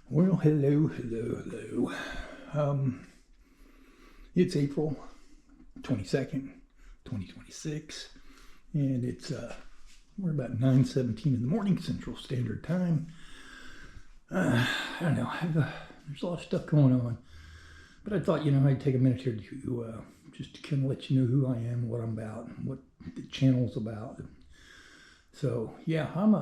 Well, hello. It's April 22nd, 2026, and we're about 9:17 in the morning, Central Standard Time. I don't know, there's a lot of stuff going on, but I thought, I'd take a minute here to just to kind of let you know who I am, what I'm about, what the channel's about. So, yeah, I'm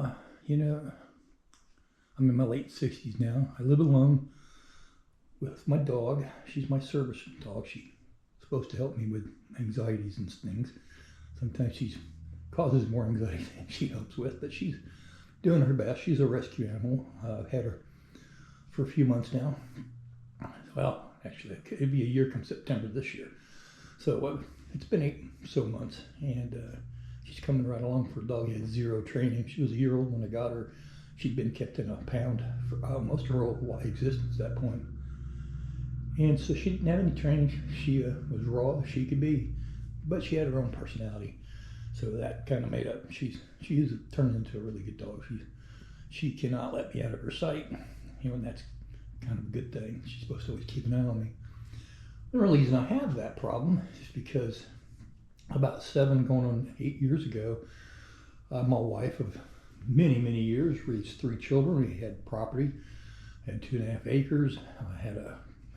in my late 60s now. I live alone with my dog. She's my service dog. She's supposed to help me with anxieties and things. Sometimes she causes more anxiety than she helps with, but she's doing her best. She's a rescue animal. I've had her for a few months now. Well, actually, it'd be a year come September this year. So it's been 8 so months, and she's coming right along for a dog who had zero training. She was a year old when I got her. She'd been kept in a pound for most of her whole existence at that point. And so she didn't have any training. She was raw as she could be, but she had her own personality. So that kind of made up. She's turned into a really good dog. She cannot let me out of her sight, and that's kind of a good thing. She's supposed to always keep an eye on me. The real reason I have that problem is because about 7 going on 8 years ago, my wife of many years raised 3 children. We had property, had 2.5 acres. I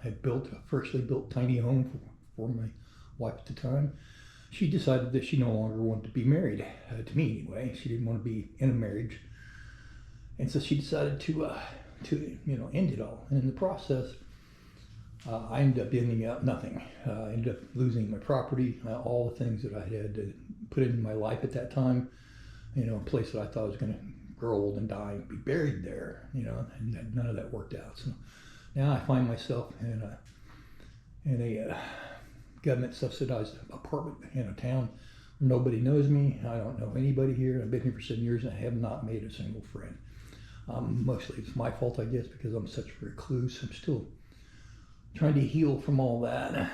had built a freshly built tiny home for my wife at the time. She decided that she no longer wanted to be married, to me anyway. She didn't want to be in a marriage, and so she decided to end it all. And in the process, I ended up ending up nothing. I ended up losing my property, all the things that I had to put in my life at that time. A place that I thought was going to grow old and die and be buried there, and none of that worked out. So now I find myself in a government subsidized apartment in a town. Nobody knows me. I don't know anybody here. I've been here for 7 years and I have not made a single friend. Mostly it's my fault, I guess, because I'm such a recluse. I'm still trying to heal from all that.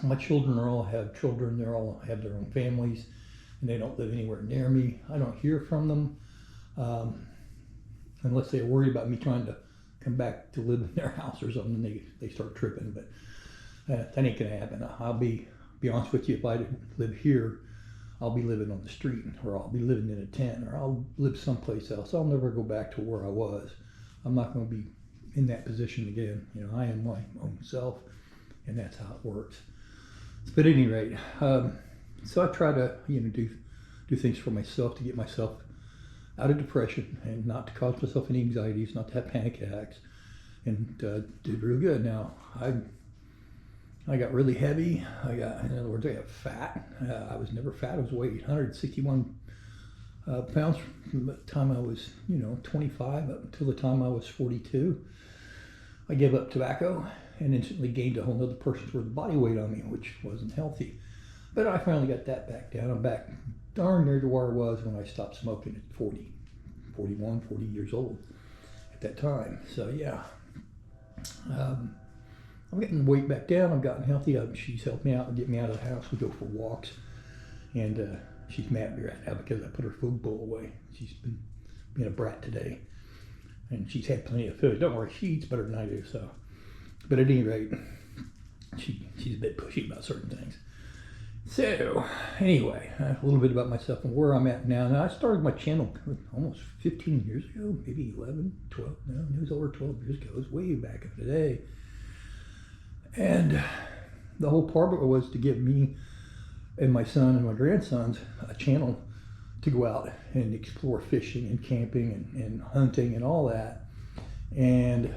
My children all have children. They all have their own families, and they don't live anywhere near me. I don't hear from them unless they're worried about me trying to come back to live in their house or something. They start tripping, but that ain't gonna happen. I'll be honest with you, if I live here, I'll be living on the street, or I'll be living in a tent, or I'll live someplace else. I'll never go back to where I was. I'm not going to be in that position again. I am my own self, and that's how it works. But at any rate, so I try to do things for myself to get myself out of depression and not to cause myself any anxieties, not to have panic attacks, and did real good. Now I got really heavy. In other words, I got fat. I was never fat. I was weighed 161 pounds from the time I was 25 up until the time I was 42. I gave up tobacco and instantly gained a whole other person's worth of body weight on me, which wasn't healthy. But I finally got that back down. I'm back darn near to where I was when I stopped smoking at 40 years old at that time. So yeah, I'm getting weight back down. I've gotten healthy. She's helped me out and get me out of the house. We go for walks, and she's mad at me right now because I put her food bowl away. She's been being a brat today, and she's had plenty of food. Don't worry, she eats better than I do. So, but at any rate, she's a bit pushy about certain things. So anyway, a little bit about myself and where I'm at now. Now, I started my channel almost 15 years ago, maybe 11, 12. No, it was over 12 years ago. It was way back in the day. And the whole part of it was to give me and my son and my grandsons a channel to go out and explore fishing and camping and hunting and all that. And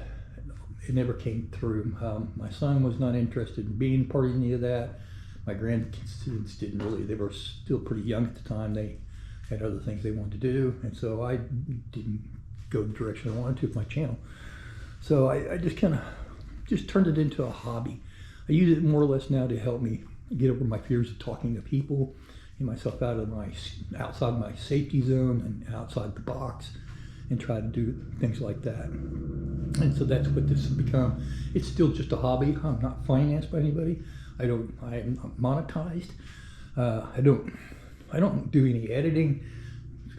it never came through. My son was not interested in being part of any of that. My grandkids didn't really. They were still pretty young at the time. They had other things they wanted to do. And so I didn't go the direction I wanted to with my channel. So I just kind of turned it into a hobby. I use it more or less now to help me get over my fears of talking to people, get myself outside my safety zone and outside the box, and try to do things like that. And so that's what this has become. It's still just a hobby. I'm not financed by anybody. I am not monetized. I don't do any editing.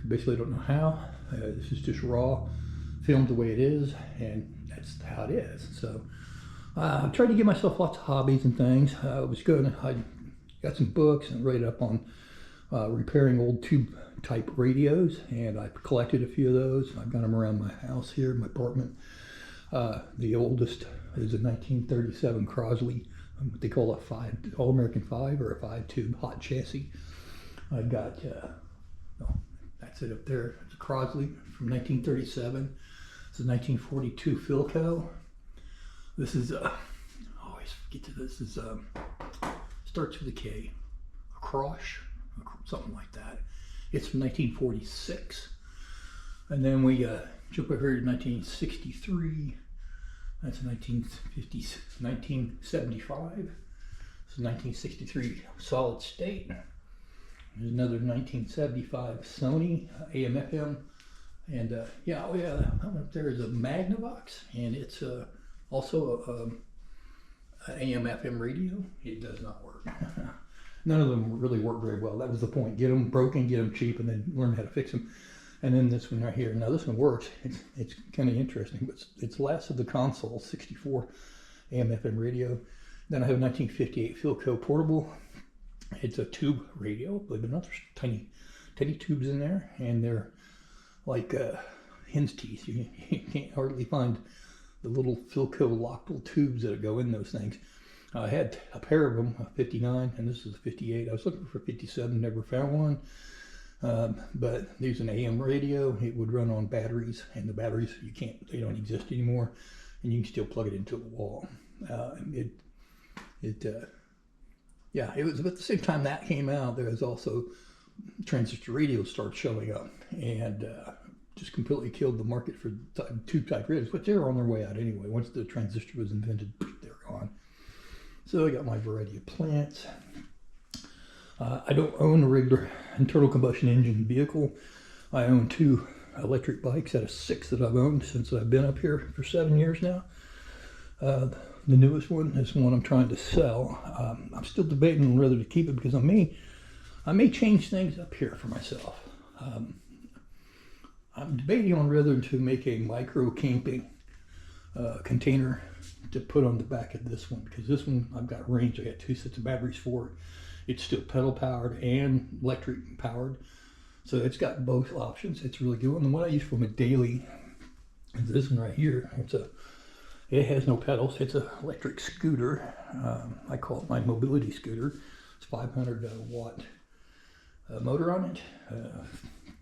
Basically, I don't know how. This is just raw, filmed the way it is, and that's how it is. So I tried to give myself lots of hobbies and things. I got some books and read up on repairing old tube type radios, and I collected a few of those. I've got them around my house here, my apartment. The oldest is a 1937 Crosley, what they call a All-American 5 or a 5-tube hot chassis. I've got, that's it up there. It's a Crosley from 1937. It's a 1942 Philco. This is, I always forget to this, is, starts with a K, a Crosh, something like that. It's from 1946. And then we jump over here to 1963. That's 1950s, 1975. It's 1963 Solid State. There's another 1975 Sony AM/FM. And that up there is a Magnavox, and it's also an AM/FM radio. It does not work. None of them really work very well. That was the point. Get them broken, get them cheap, and then learn how to fix them. And then this one right here. Now this one works. It's kind of interesting, but it's last of the console, 64 AM/FM radio. Then I have a 1958 Philco portable. It's a tube radio, believe it or not. There's tiny tubes in there, and they're like hen's teeth. You can't hardly find the little Philco lockable tubes that go in those things. I had a pair of them, a 59, and this is a 58. I was looking for 57, never found one. But there's an AM radio. It would run on batteries, and the batteries, they don't exist anymore, and you can still plug it into the wall. It was about the same time that came out. There was also transistor radios started showing up, and just completely killed the market for tube type radios, but they're on their way out anyway. Once the transistor was invented, they're gone. So I got my variety of plants. I don't own a regular internal combustion engine vehicle. I own 2 electric bikes out of 6 that I've owned since I've been up here for 7 years now. The newest one is one I'm trying to sell. I'm still debating on whether to keep it because I may change things up here for myself. I'm debating on whether to make a micro camping container to put on the back of this one, because this one I've got range. I got 2 sets of batteries for it. It's still pedal powered and electric powered, so it's got both options. It's a really good one. The one I use for my daily is this one right here. It has no pedals. It's an electric scooter. I call it my mobility scooter. It's 500 watt motor on it,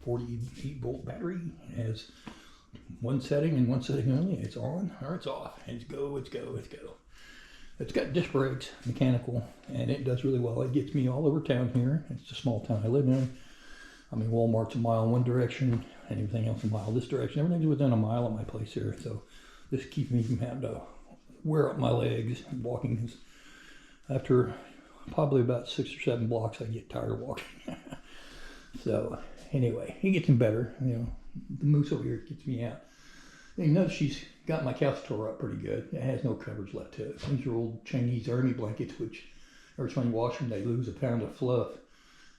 48 volt battery. It has one setting and one setting only. It's on or it's off. It's go, it's go, it's go. It's got disc brakes, mechanical, and it does really well. It gets me all over town here. It's a small town I live in. I mean, Walmart's a mile in one direction, and everything else a mile this direction. Everything's within a mile of my place here, so this keeps me from having to wear up my legs walking. After probably about 6 or 7 blocks, I get tired of walking. So anyway, it gets better. The moose over here gets me out. You know, she's got my couch tore up pretty good. It has no covers left to it. These are old Chinese army blankets, which every time you wash them, they lose a pound of fluff.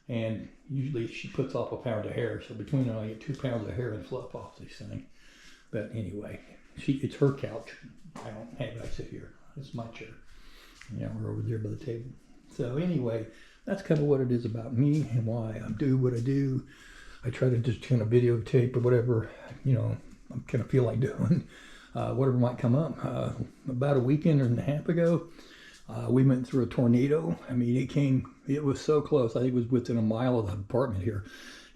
And usually she puts off a pound of hair. So between them, I get 2 pounds of hair and fluff off this thing. But anyway, it's her couch. I don't have it. I sit here. It's my chair. We're over there by the table. So anyway, that's kind of what it is about me and why I do what I do. I try to just kind of videotape or whatever, I kind of feel like doing, whatever might come up. About a weekend and a half ago, we went through a tornado. I mean, it was so close. I think it was within a mile of the apartment here.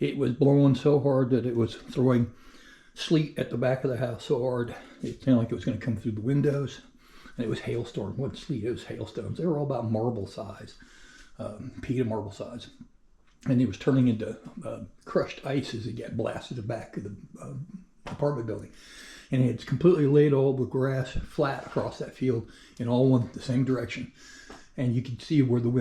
It was blowing so hard that it was throwing sleet at the back of the house so hard, it sounded like it was going to come through the windows. And it was hailstorm. It wasn't sleet, it was hailstones. They were all about marble size, pea marble size. And it was turning into crushed ice as it got blasted the back of the apartment building. And it's completely laid all the grass flat across that field in all the same direction. And you can see where the wind